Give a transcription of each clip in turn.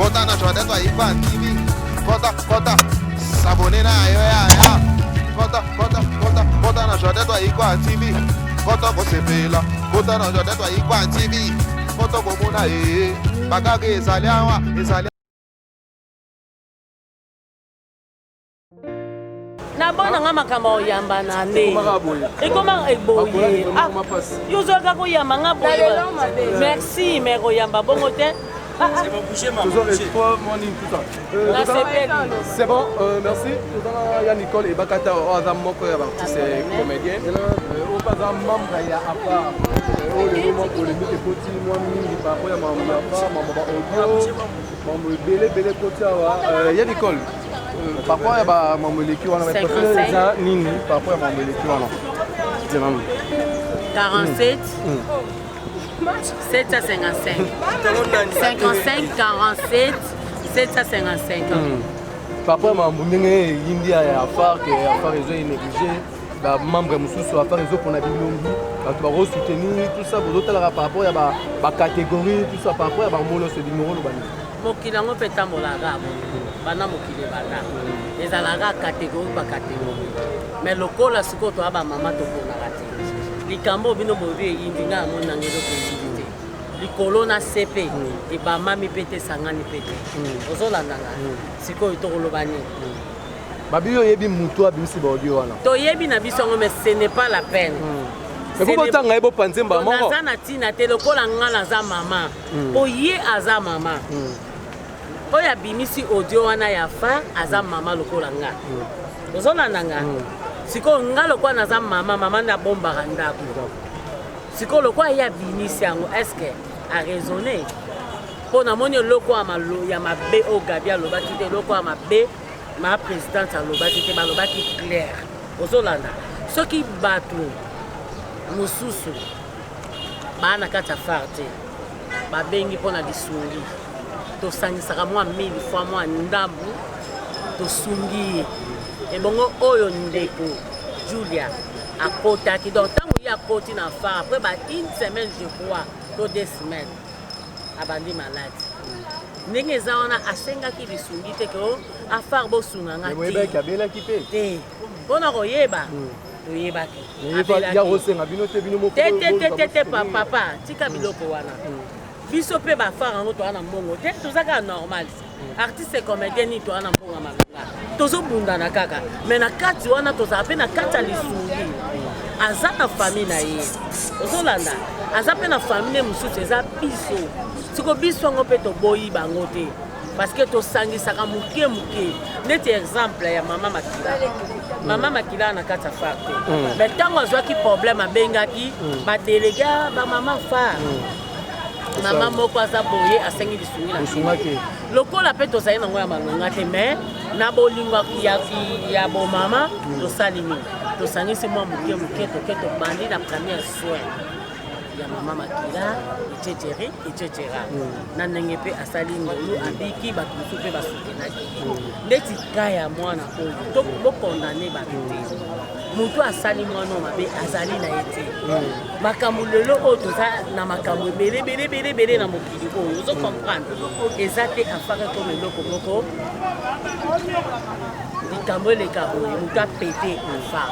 Vota na Jordan to Igba TV. Vota. S'abonner na yo ya. Vota na Jordan to Igba TV. Vota ko sepela. Vota na Jordan to Igba TV. Vota ko muna Bagage ezaliawa. Nabona nga makambo yamba na ne. Ekoma eboye. Yozo ka ko yamba nga boye. Merci mais ko yamba bongo te. C'est bon, merci. Il y a Nicole et Bakata au hasard moko ya artiste comédien. Au hasard membre ya apa. Au le moment pour le mike poti moi mingi pa ko ya mambo pa mambo ba audio. Mambo belé poti wa. Il y a Nicole. Par rapport à mambo leki wana mais peut-être nini par rapport à mambo leki wana. C'est maman. 47 755 55 47 755 Papa m'a monné India et affaire que affaire ils ont négligé ba membre mususu affaire ils ont qu'on a bilongi ba tu vas soutenir tout ça pour d'autres par rapport à ba catégorie tout ça par rapport à ba mono ce numéro le bani mokilango peta molanga bana mokile bana ezalanga catégorie ba catégorie mais lokola siko to aba mama to bona kati likambo bino bobe indinga mona ngelo ko indite likolo na CP e ba mami pete sangani pete ozolanda nga siko to kolobani babio yebi mutu abimisi ba audio wana to yebi na biso mais ce n'est pas la peine mais pourquoi tanga ebo panzemba moko na sana tina te lokola ngala za mama oye aza mama oya bimisi audio wana ya fa aza mama lokola nga ozolanda nga siko ngalo kwa naza mama na bomba ndako siko lokwa ya binisi yango est-ce que a raisonner pour na moni loko ya mabe o gabia lobaki te loko ya mabe ma présidente lobaki te ba lobaki clair ozolanda soki batu mususu bana kata farte ba bengi pona disungi to sangisaka mwa 1000 fois mwa ndambu to sungi et bongo oyo ndeko Julia a kota qui donc tant il y a koti na fa après ba une semaine je crois to 2 semaines abandi malade ndenge za ona asenga ki bisungi te ko afar bo sunga ngati moyeba ki abela ki pe te bona ko yeba to yeba ki ya rosenga bino te bino moko te papa tika biloko wana biso pe ba far ngo to ana mbongo te tozaka normal artiste comédien ni to ana mbongo malanga tozo bunda na kaka mais na kati wana toza pe na kati ya lisungi aza na famille na ye ozolanda aza pe na famille mususu eza biso siko biso ngo pe to boyi bango te parce que to sangisaka muke neti exemple ya mama makila na kati ya far te mais tango azwaki problème abengaki ba délégué ba mama far mama moko aza boye asengi lisungi na lokola pe tozali nango ya malonga te mais na bolingo ya bomama tosali nini tosangisi mwa moke toke tobandi na première soin ya mama makila etc. na ndenge mpe asali ngolu abiki bato mosusu mpe basutenaki ndeti ka ya mwana oyo bokondane bato te mutu asali mwana mabe azali na ye te makambo lelo oyo toza na makambo ebele na mokili oyo ozo comprendre eza te afaka comme eloko moko likambo eleka boye mutu apete afa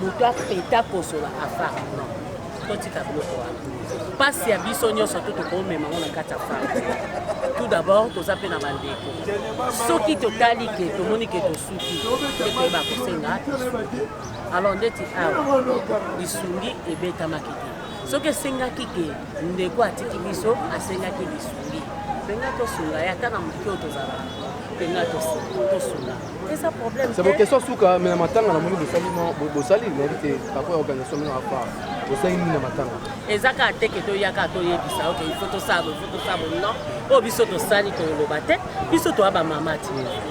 mutu apeta kosola afa totika biloko wana pasi ya biso nyonso to tokomema ngo na kati ya fa tout d'abord toza mpe na bandeko soki totali ke tomoni ke tosuki te toyeba kosenga alors ndeti awa lisungi ebetamaki te soki esengaki ke ndeko atiki biso asengaki lisungi mpenga tosunga ye ata na moki oyo tozala mpenga tosunga eza problème c'est bon question suka mais na matanga na moni bosali mérite parfois organisation mino afa bosali nini na matanga ezaka teke toyaka toyebisa ok il faut tosala non oyo biso tosali toloba te biso toya bamama ti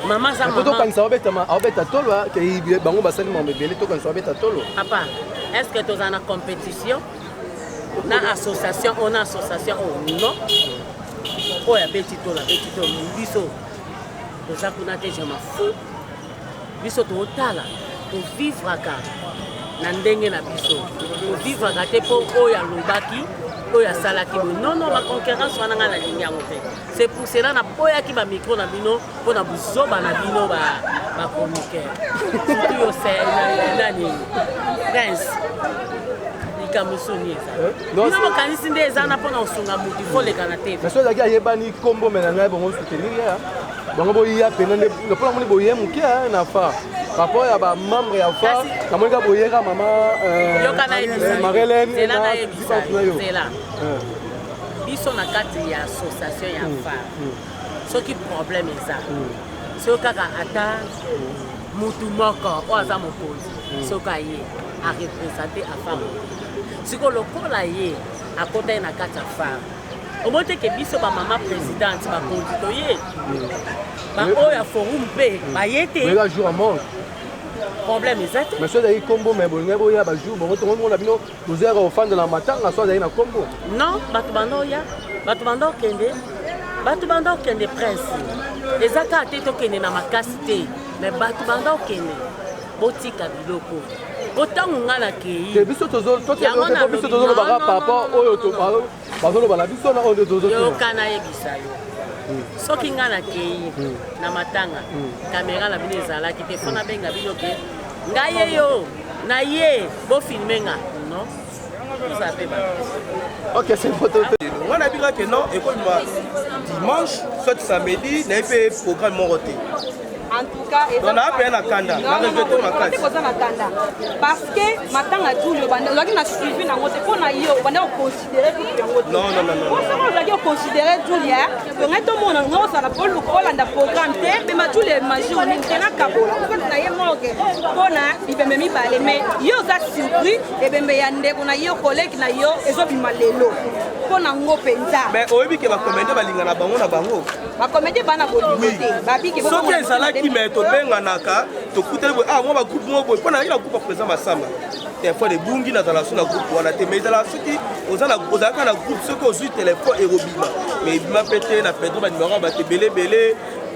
mama za mama tokanisa obeta tolo ke bango basali mambo ebele tokanisa obeta tolo papa est ce que toza na compétition na association on a association non oyo abeti tolo biso toza kuna te je m'en fous biso totala tovivraka na ndenge na biso tovivraka te mpo oyo alobaki oyo asalaki boye non ma concurrence wana nga nalingi yango te. C'est pour cela naboyaki bamikro na bino mpo na bozoba na bino bachroniqueur surtout yo nani Prince likambo soni eza bino bokanisi nde eza na mpona kosunga motu foleka na te mais soki azalaki ayebani kombo me na ngai bongo soutenir ya bango boya pena nde mpona moni boye moke na fa rapport ya bamembre ya fa namonika boyeka mama Marilène zela biso na kati ya association ya fa soki problème eza soki kaka ata mutu moko oyo aza mokonzi soki aye arepresente afare siko lokola ye akota ye na kati ya fare omoi teke biso bamama présidente bakonzi toye baoyo ya forum mpe baye te problème eza te mais soki azalaki kombo me bolingai boya bajour bongo tongomona bino tozalaka ofandela matanga so azalaki na kombo non bato banda oya bato banda okende prince eza kaka te tokende na makasi te mais bato banda okende botika biloko botango nga nakei biso tozolobaka papa oyo bazoloba na biso na oyo yoka nayebisa yo soki nga nakei na matanga kamera na bino ezalaki te mpo nabenga bino ke ngai ye yo na ye bofilme nga non toza mpe ok c'est photo nga nabingaki non ekobima dimanche soit samedi naye mpe programme moko te en tout cas on a appelé na kanda na regretto makati koza na kanda parce que matanga tout le bande laki na suivi na ngote pona yo bande ko considérer tout yango non on laki ko considérer tout ya to ngato mona ngosa na polo ko landa programme te mais ma tous les majors ni tena kabola ko na ye moke pona bibembe mi bale mais yo za surpris e bembe ya ndeko na yo collègue na yo ezo bima lelo pona ngo penza mais oyebi ke ba comédie balinga na bango ba comédie bana bolingote babiki bo soki ezalaki mais tobenganaka tokuteli boye mwa bagroupe moko boye mpona na groupe aprésident masamba telefone ebungi nazala so na groupe wana te mais ezala soki ozalaka na groupe soki ozwi telefone ekobima mais ebima mpe te na pedro banimero bato ebelebele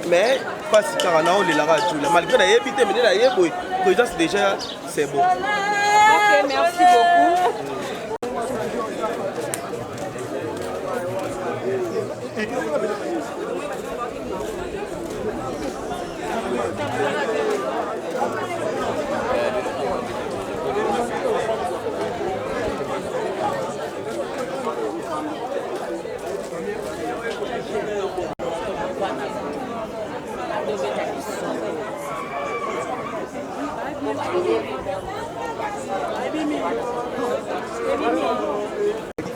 mais mpasi kaka na olelaka jula malgré nayebi te mene naye boye présence déjà c'est bon. Ok, merci beaucoup.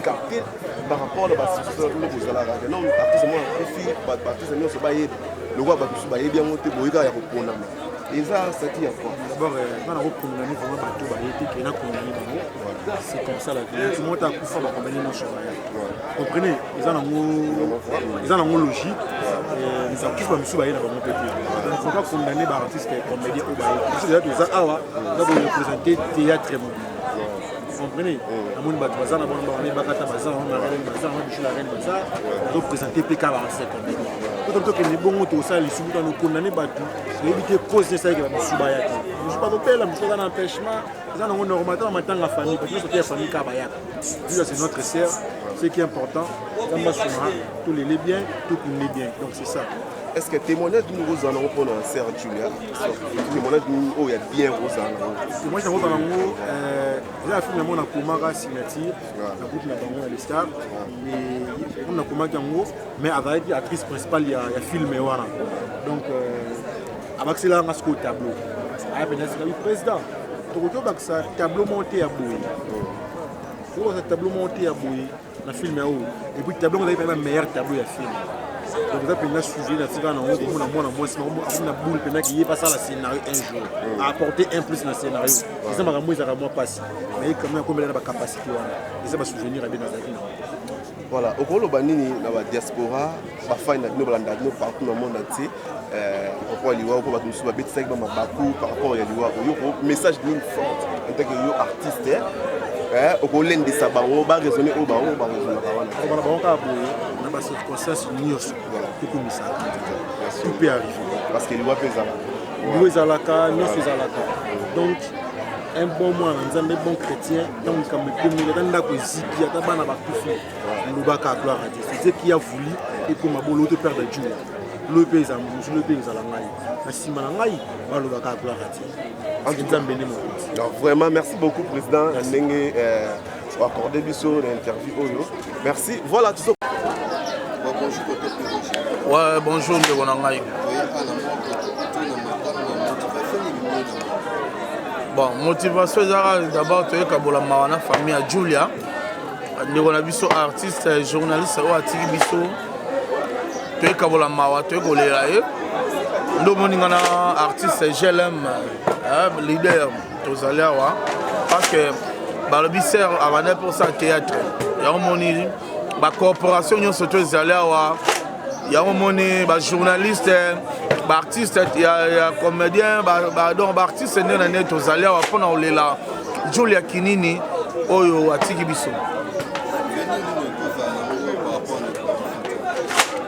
capté par rapport à la situation de la non, artiste le roi bien monté boyga ya kopona et ça qui a quoi d'abord on a condamné vraiment bateau bayeté qui na condamné bango c'est comme ça la vie tout le monde a kufa ba condamné mon cheval comprenez ils en ont logique ils ont kufa musu baye na bango peuple donc faut pas condamner ba artiste comédien au baye parce que déjà tout ça awa ça doit représenter théâtre mobile comprenez amoni bato baza na bona bana bakata baza na reine baza na bichu la reine baza donc présenter PK ba c'est comédien donc que les bons autres ça les sous dans nous condamner bato éviter cause de ça que ba subaya te je pas topela musu dans empêchement ça na normal dans matanga famille parce que c'est la famille ka bayaka c'est notre sœur ce qui est important dans ma souma tous les biens tout les bien donc c'est ça. Est-ce que témoignage de nouveaux anneaux pour la sœur Julia témoignage de nous il y a bien rose anneaux moi je vois dans l'anneau j'ai fait le monde à Kumara signature la groupe na bango les stars mais on a Kumara yango mais avec l'actrice principale il y a film wana donc avec cela on a ce tableau ah ben c'est le président donc on a ça tableau monté à Boui pour ce tableau monté à Boui na film et puis tableau on a le meilleur tableau à film. Donc vous avez suivi la tirade en haut, on a boule qui est passé à la scénario un jour, à apporter un plus dans le scénario. C'est ça que moi passe. Mais quand même combien de capacité et ça va souvenir à bien dans la vie. Voilà, au Colo Banini dans la diaspora, la fin de nous partout dans le monde entier. Pourquoi il y a un par rapport à message d'une forte en tant que artiste. Au Colo de Sabango, va raisonner au Baron, va raisonner. Dans la circonstance, tout peut arriver. Parce que l'Iwa pèse L'Iwa Zalaka, nous sommes Zalaka. Donc, un bon mois un bon chrétien donc comme le dans la poésie qui a d'abord na bakufi le baka gloire à Dieu c'est qui a voulu et pour ma bolo te perdre Dieu le pays à manger le pays à la ngai na sima na ngai ba le baka gloire à Dieu nzambe ne mo donc vraiment merci beaucoup président ndenge accordé biso l'interview oyo merci voilà tout ça. Ouais bonjour ndeko na ngai. Bon, motivation d'abord tu es kabolama na famille à Julia. Ndeko na biso artiste journaliste o atiki biso. Tu es kabolama tu es kolela e. Ndo moninga na artiste GLM leader tozali awa parce que ba le biser avant pour ça théâtre. Ya moni ba coopération nyonso to ezali awa. Ya moni ba journaliste artiste, il y a comédien, donc artiste n'est net aux alliés à fond là. Julia Kinini, Oyo Atiki Biso.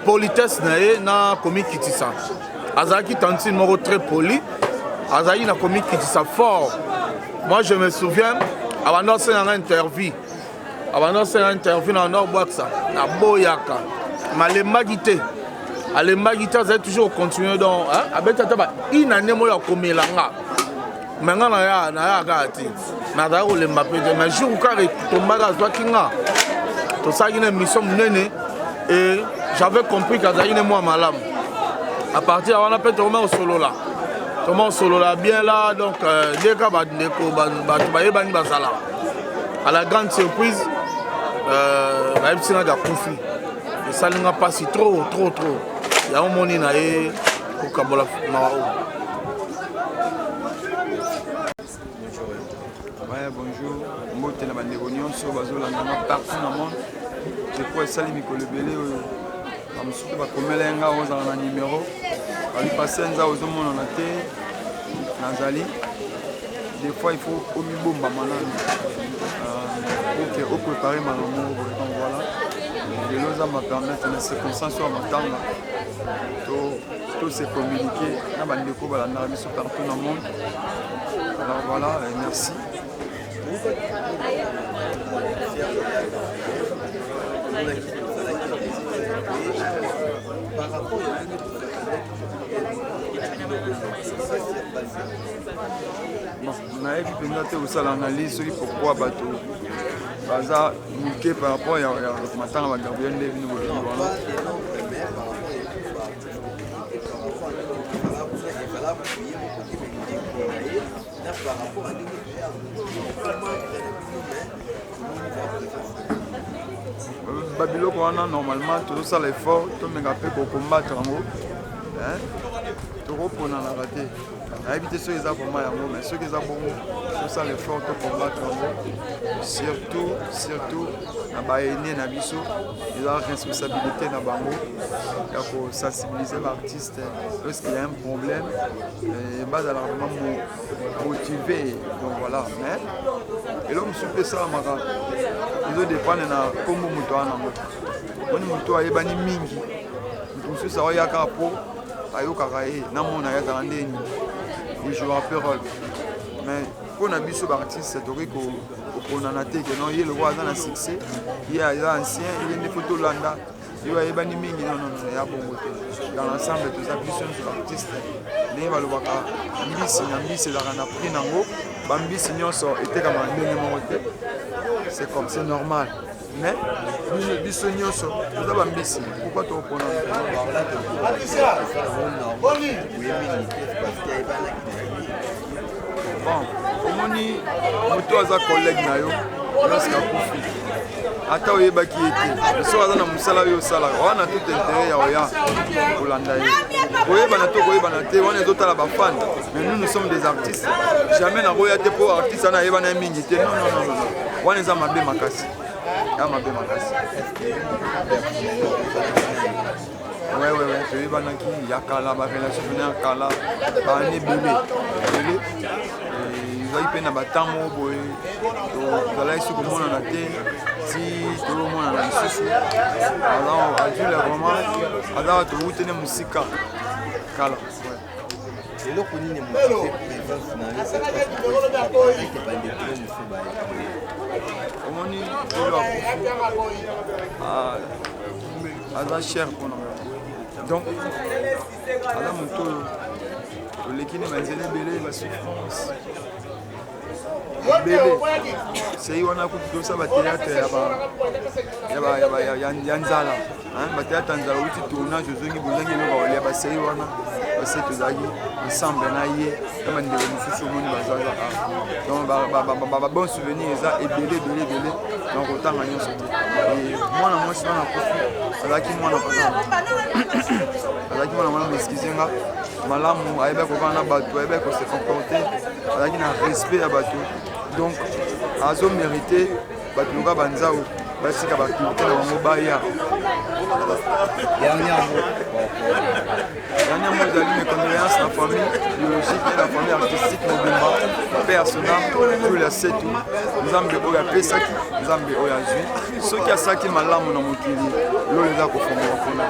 Politesse na comique kitisa. Azaki Tantine Moro très poli. Azaki na comique kitisa fort. Moi je me souviens, avant de faire une interview, dans Nord-Boaxa, à Boyaka, Malema Guité. Les magiteurs ont toujours continué donc avec une année moi comme langa maintenant na gati na daro le mapé mais jour quand tombaga soit kinga to ça une mission nene et j'avais compris qu'azaïne moi malam à partir on appelle Thomas au solo là bien là donc dès que ba ndeko ba bani bazala à la grande surprise ba epsina ga conflit et ça n'a pas si trop il y a un monde na e ko kabola mao. Ouais bonjour mbote na bandeko nyonso bazolanda partout dans le monde je crois sali mikolo belé ba musuku ba komelenga ozala na numéro ali pasenza ozomona na te nazali des fois il faut omibomba malani pour préparer ma amour donc voilà les lois m'a permettre les circonstances à m'attendre tout se communiquer na bandeko balanda biso partout dans le monde alors voilà merci. Par rapport nayebi mpenza te kosala analyse soki pourquoi bato baza moke par rapport ya matanga bagabriel nde bino bolingi wana babiloko wana normalement tozosala effort tomenga mpe kokombattre yango tokoponanaka te nayebi te soki eza vraimen yango mais soki eza bongo tosala effort tocombattre yango surtout na baene na biso eza responsabilité na bango ya kosensibiliser baartiste lorsqu'il y a un problème bazala vraiment motivé donc voilà mais eloko mosusu mpe esalamaka ezodépendre na nkombo moto wana yango moni moto ayebani mingi moto mosusu aoyaka mpo ayokaka ye namona yazala ndeni ejouera mpe role mais mpo na biso baartiste tokoki koponana te ke non ye lokwa aza na succès ye aza ancien ye nde fo tolanda yo ayebani mingi non ya bongo te dans l'ensemble toza biso nyonso baartiste ndenge balobaka mbisi na mbisi ezalaka na prix nango bambisi nyonso etekama ndenge moko te c'est comme c'est normal mais biso nyonso toza bambisi pourquoi tokoponana bon omoni moto aza collègue na yo lorsque akufi ata oyebaki ye te so aza na mosala oyo osalaka wana tout intérêt ya oya kolanda ye koyebana to koyebana te wana ezotala bafane mais nous sommes des artistes jamais nakoya te mpo artiste wana ayebana ye mingi te non wana eza mabe makasi ya mabe makasi ouais toyebanaki ya kala barelation pene ya kala baane ebele ezali mpe na batango boye tozalaki so komonana te ti tozomonana lisusu ajule vraiment azaka tokutene mosika kala eloko nini motive présence na yo cette bandeko mosusu baye omoni elo aza cher mpona donc aza moto oyo oleki ne banzela ebele basouffrance ebele sei wana kutu tosa bateatre ya nzala bateatre ya nzala outi tournage ozongi bozangi eloko olia basei wana base tozalaki ensemble na ye na bandeko mosusu omoni bazazaka donc babon souvenir eza ebele donc otanga nyonso te mwana mwasi wana kufi azalaki mwana malamu eskize nga malamu ayebaki kovanda na bato ayebaki kose comporte azalaki na respect ya bato donc azomérite bato loka banzao basika bakulté na bango baya dernier mot ezali mes condoléances na famille biologique et la famille artistique mobimba mpe ya sonam juli ya setu nzambe oyo apesaki nzambe oyo azwi soki asaki malamu na mokili lolo eza kofongola mpona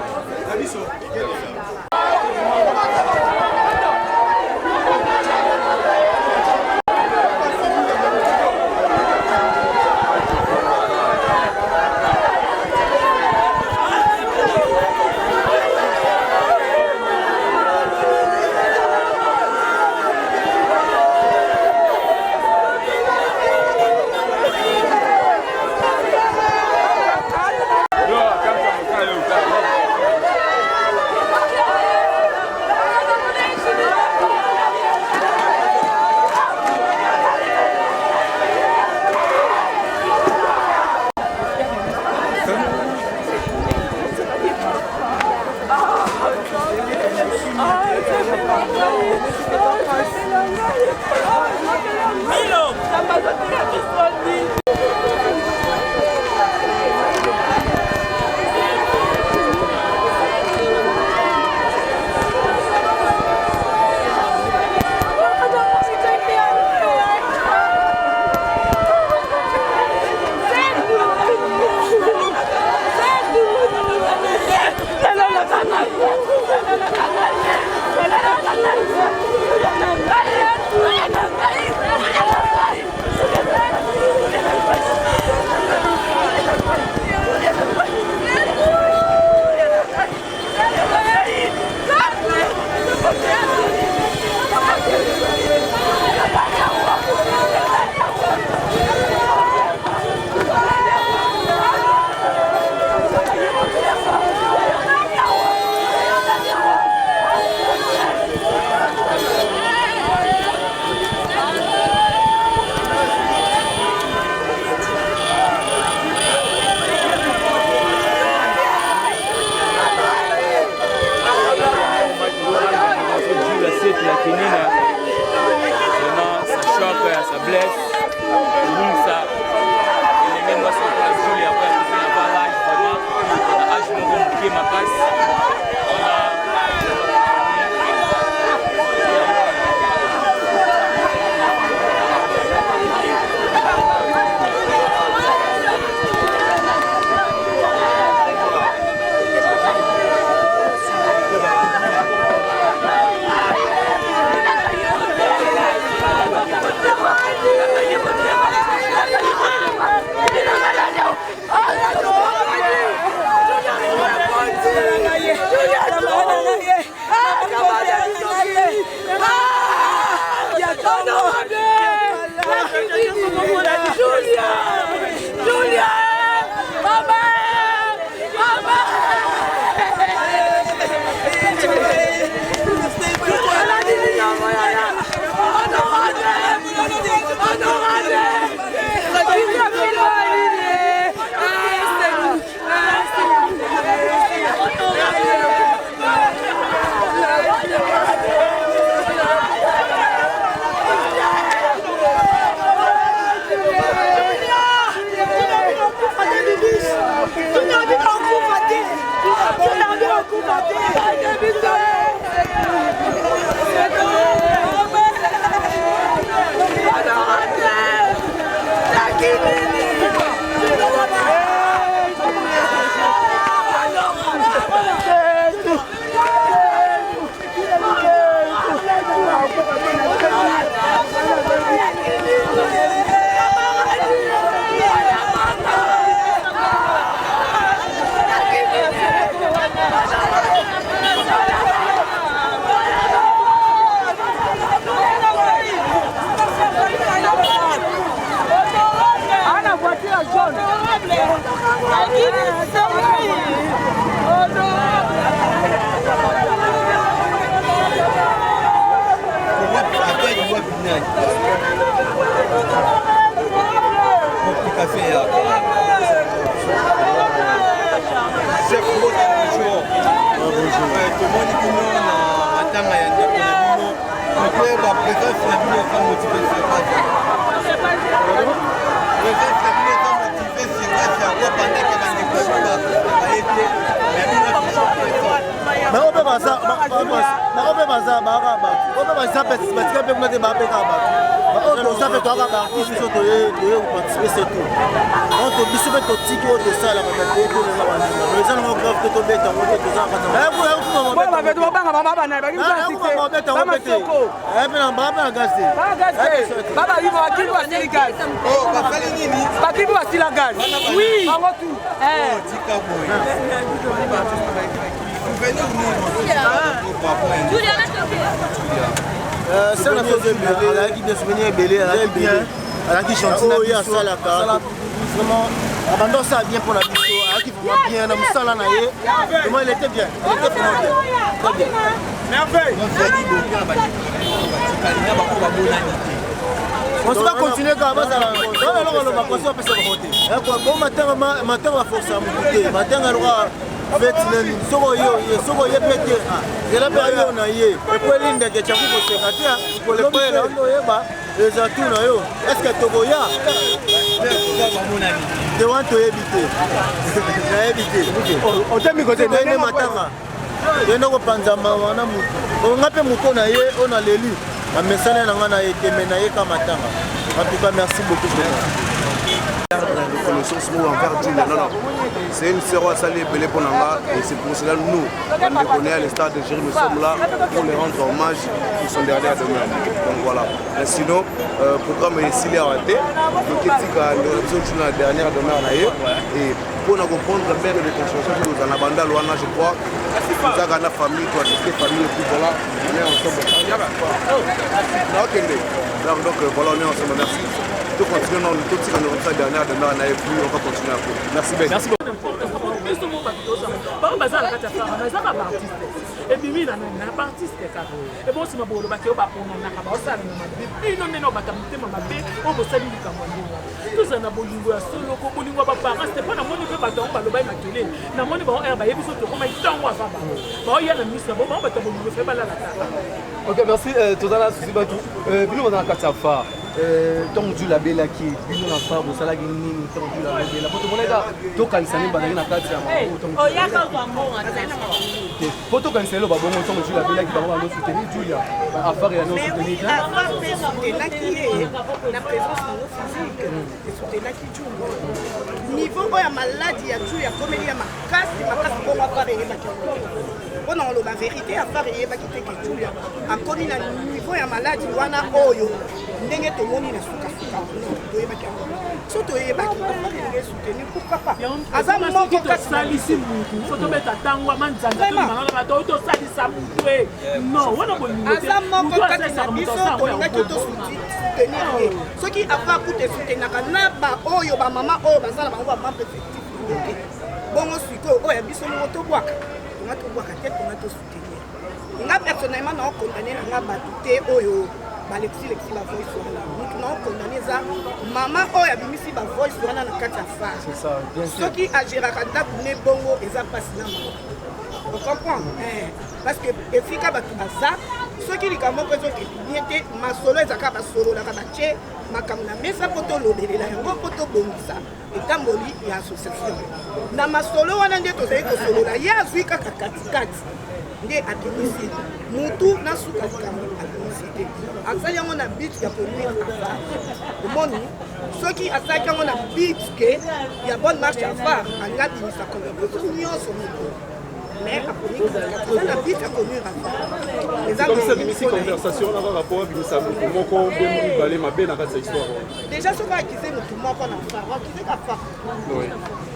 projet. tomoni kino na matanga ya ndeko na bino mpe baprésence na bino eza motive sur base présence na bino eza motive sur base yango pendeke bandeko baete na bino bakope baza batika mpe kuna te bapeka bato toza mpe toyaka baartiste biso toye koparticipe surtout donc biso mpe totiki oyo tosalaka te tolela bandinga eza nango grave te tobeta yango te toza na gaz te bakibi basila gaz oui tika boye sana chose ebele alaki bien souvenir ebele alaki bien alaki gentil na biso asalaka vraiment abanda osala bien mpona biso alaki vraiment bien na mosala na ye vraiment il était bien il était vraiment bien très bien on va continuer kaka bazala eloko aloba kosi bapesa bango te bo matanga baforce ya motu te matanga eloka feti nani soko oye mpe te zela mpe ayo na ye ekweli ndeke cyangu koseka te kolekoyela ondo oyeba eza tu na yo eske tokoya te wana toyebi te nayebi te otemi matanga yende kopanzama wana motu onga mpe moto na ye oyo na leli bamesana na nga na eteme na ye ka matanga en tout cas merci beaucoup reconnaissance envers Dieu. Non, non. C'est une sœur à saluer Belé Ponanga et c'est pour cela nous, on les connaît à l'Estade de Jérémy, nous sommes là pour les rendre hommage pour son dernier demeure. Donc voilà. Et sinon, le programme est s'il est raté, donc il y a la dernière demeure et pour nous comprendre la mère de construction que nous en abandonnons loin, je crois. Nous avons la famille, toi, toutes les familles, et puis voilà, on est ensemble. Donc voilà, on est ensemble. Merci. Tout continue, non, tout ce qu'on a fait dernière demeure, on a plus, on va continuer un peu. Merci bien. Merci beaucoup. Ok, merci. Tozana Susibatu. Bino na Katafa. Tant que la belle qui bino na fa bo sala gini tant que la belle la poto moneda to kanisani banaki na kati ya o yaka kwa mbonga tena poto kanisani ba bongo tant que la belle qui ba bongo soutenir Julia affaire ya no soutenir affaire pe soutenir qui na présence na physique soutenir qui Julia niveau ya maladie ya Julia comme il y a makasi bongo affaire ya ba on a la vérité affaire ya ba ki te Julia a connu na niveau ya maladie wana oyo ndenge tomoni na suka toyebaki yango so toyebaki affaire soutenir pourquoi pas aza moko salisi mutu so tobeta tango amanzanza tolingana bato tosalisa mutu non wana bolingo te aza moko kati na biso tolingaki tosoutenir ye soki affaire kute soutenaka na baoyo bamama oyo bazala bango bamampe effectif te bongo sikoyo oyo ya biso moko tobwaka te tonga tosoutenir nga personnellement na okondane nanga bato te oyo balexi ba voice wana mutu na okondane eza mama oyo abimisi ba voice wana na kati ya fare soki agéraka ndako ne bongo eza pasi na mama on comprend parce que efika bato baza soki likambo moko ezokebie te masolo ezaka basololaka batie makambo na mesa mpo tolobelela yango mpo tobongisa etamboli ya association na masolo wana nde tozali kosolola ye azwi kaka katikati nde akimisi mutu na suka likambo akimisi te asali yango na bit ya konuire affaire omoni soki asalaki yango na bit ke ya bonne marche affaire angabimisa kongo nyonso mutu mais akomi na bit ya konuire affaire comme ça bimisi conversation na rapport à bimisa mutu moko bemoni bale mabe na kati ya histoire déjà soki akize mutu moko na affaire akize ka affaire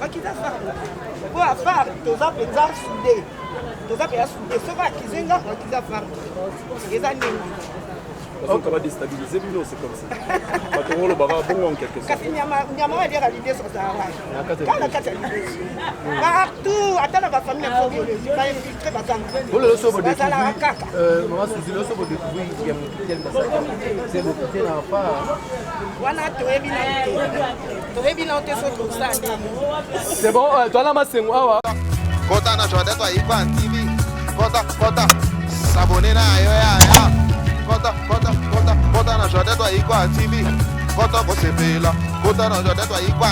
akize affaire po affaire toza mpenza soudé toza mpenza soudé soki akize nga akize affaire eza ndenge on va déstabiliser bino c'est comme ça parce qu'on le baba bon en quelque sorte kasi nyama wa dire l'idée sur ça kana kata partout atana ba famille ko biologie ba infiltrer ba tanga bolo so bo découvrir maman Suzy lo so bo découvrir qui est quel c'est le petit na fa wana toyebi na te so to ça c'est bon toi la masengo awa kota na choda to ipa TV kota s'abonner na yo ya kota na Jordan toi ikwa TV kota ko sepela kota na Jordan toi ikwa